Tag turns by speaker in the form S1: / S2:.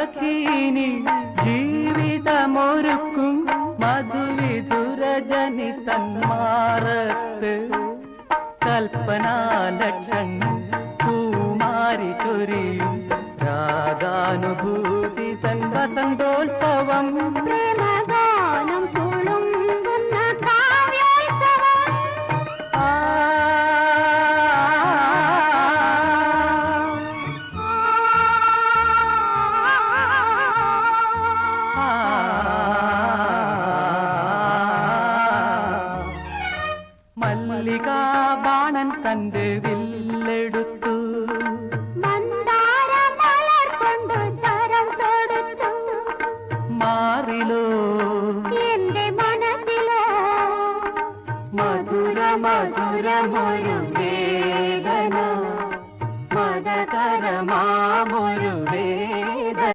S1: സഖീനി ജീവിതമൊരുക്കും മധുവിധുരജനി തന്മാറത്ത് കൽപ്പനാലക്ഷങ്ങൾ പൂമാരി ചൊരിയും രാഗാനുഭൂതി തൻ വസന്തോത്സവം
S2: പ്രേമഗാനം തുളുമ്പുന്ന കാവ്യോത്സവം
S1: മല്ലികാ ബാണൻ തന്റെ വില്ലെടുത്തു
S2: മന്ദാരമലർ കൊണ്ട് ശരം തൊടുത്തു
S1: മാറിലോ
S2: എന്റെ മനസ്സിലോ
S1: മധുര മധുരമൊരു വേദന മദകരമാമൊരു വേദന